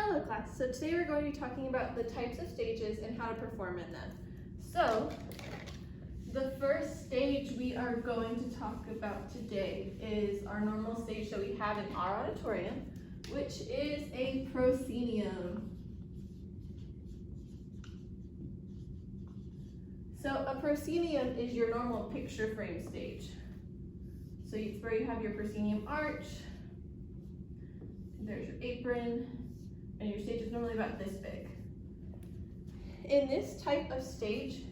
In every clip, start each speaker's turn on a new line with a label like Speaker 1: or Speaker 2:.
Speaker 1: Hello class, so today we're going to be talking about the types of stages and how to perform in them. So, the first stage we are going to talk about today is our normal stage that we have in our auditorium, which is a proscenium. So a proscenium is your normal picture frame stage. So it's where you have your proscenium arch, there's your apron, and your stage is normally about this big. In this type of stage,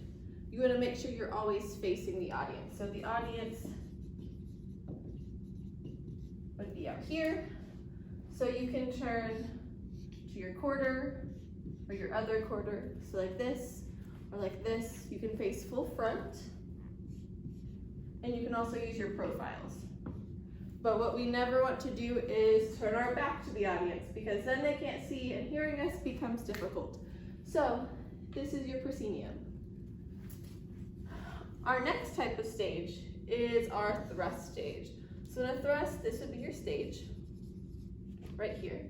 Speaker 1: you want to make sure you're always facing the audience. So the audience would be out here. So you can turn to your quarter or your other quarter. So like this or like this. You can face full front. And you can also use your profiles. But what we never want to do is turn our back to the audience because then they can't see and hearing us becomes difficult. So this is your proscenium. Our next type of stage is our thrust stage. So in a thrust, this would be your stage right here.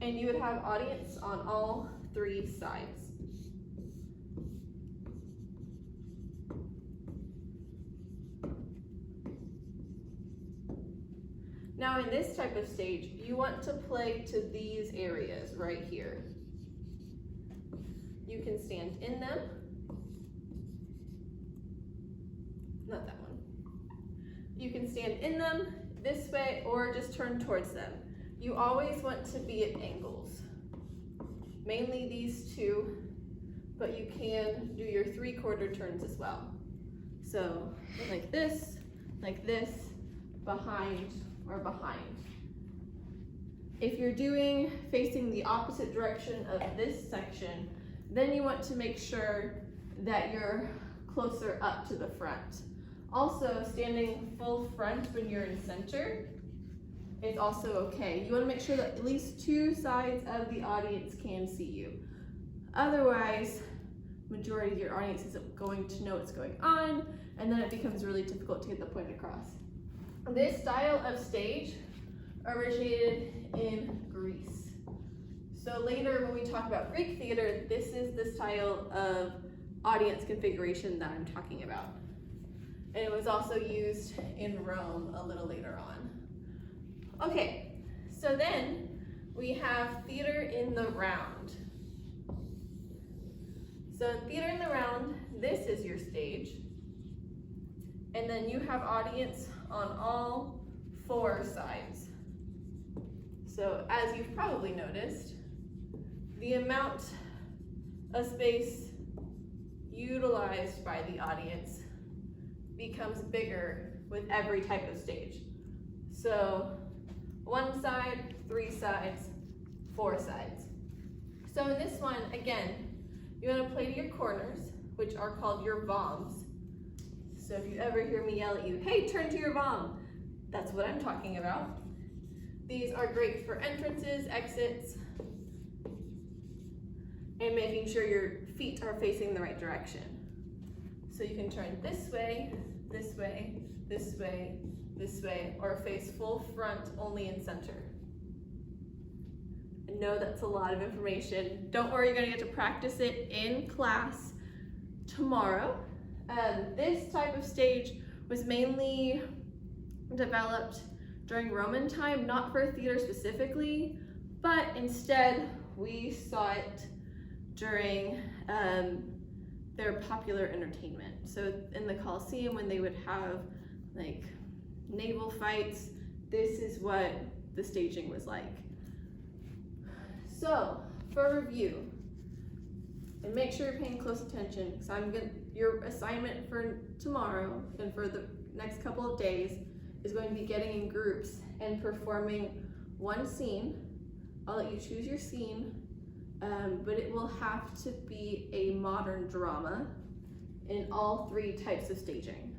Speaker 1: And you would have audience on all three sides. Now in this type of stage, you want to play to these areas right here. You can stand in them. Not that one. You can stand in them this way or just turn towards them. You always want to be at angles. Mainly these two, but you can do your 3/4 turns as well. So like this, behind, or behind. If you're doing facing the opposite direction of this section, then you want to make sure that you're closer up to the front. Also, standing full front when you're in center is also okay. You want to make sure that at least two sides of the audience can see you. Otherwise, majority of your audience isn't going to know what's going on, and then it becomes really difficult to get the point across. This style of stage originated in Greece. So later when we talk about Greek theater, this is the style of audience configuration that I'm talking about. And it was also used in Rome a little later on. Okay, so then we have theater in the round. So theater in the round, this is your stage. And then you have audience on all four sides. So as you've probably noticed, the amount of space utilized by the audience becomes bigger with every type of stage. So one side, three sides, four sides. So in this one, again, you want to play to your corners, which are called your bombs. So if you ever hear me yell at you, hey, turn to your bomb, that's what I'm talking about. These are great for entrances, exits, and making sure your feet are facing the right direction. So you can turn this way, this way, this way, this way, or face full front only in center. I know that's a lot of information. Don't worry, you're gonna get to practice it in class tomorrow. This type of stage was mainly developed during Roman time, not for theater specifically, but instead we saw it during their popular entertainment. So in the Colosseum, when they would have like naval fights, this is what the staging was like. So for review, and make sure you're paying close attention, because your assignment for tomorrow and for the next couple of days is going to be getting in groups and performing one scene. I'll let you choose your scene, but it will have to be a modern drama in all three types of staging.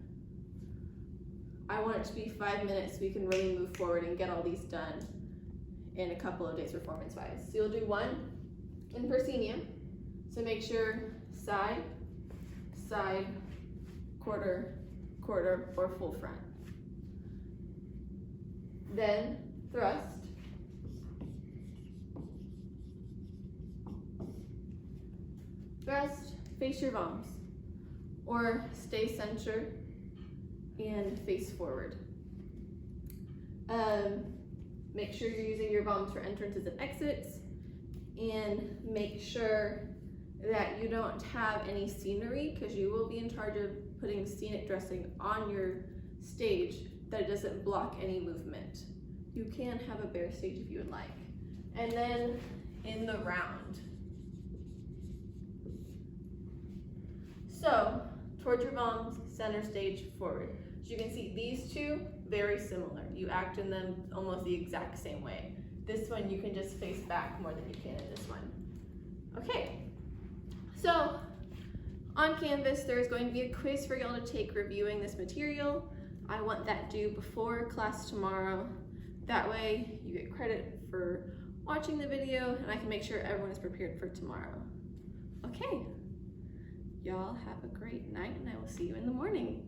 Speaker 1: I want it to be 5 minutes so we can really move forward and get all these done in a couple of days performance-wise. So you'll do one in proscenium. So make sure side, side, quarter, quarter, or full front. Then thrust, Rest, face your palms, or stay center and face forward. Make sure you're using your palms for entrances and exits, and make sure that you don't have any scenery, because you will be in charge of putting scenic dressing on your stage, that it doesn't block any movement. You can have a bare stage if you would like. And then in the round. So, towards your palms, center stage, forward. As you can see, these two, very similar. You act in them almost the exact same way. This one, you can just face back more than you can in this one. Okay, so on Canvas, there's going to be a quiz for y'all to take reviewing this material. I want that due before class tomorrow. That way you get credit for watching the video, and I can make sure everyone is prepared for tomorrow. Okay, y'all have a great night, and I will see you in the morning.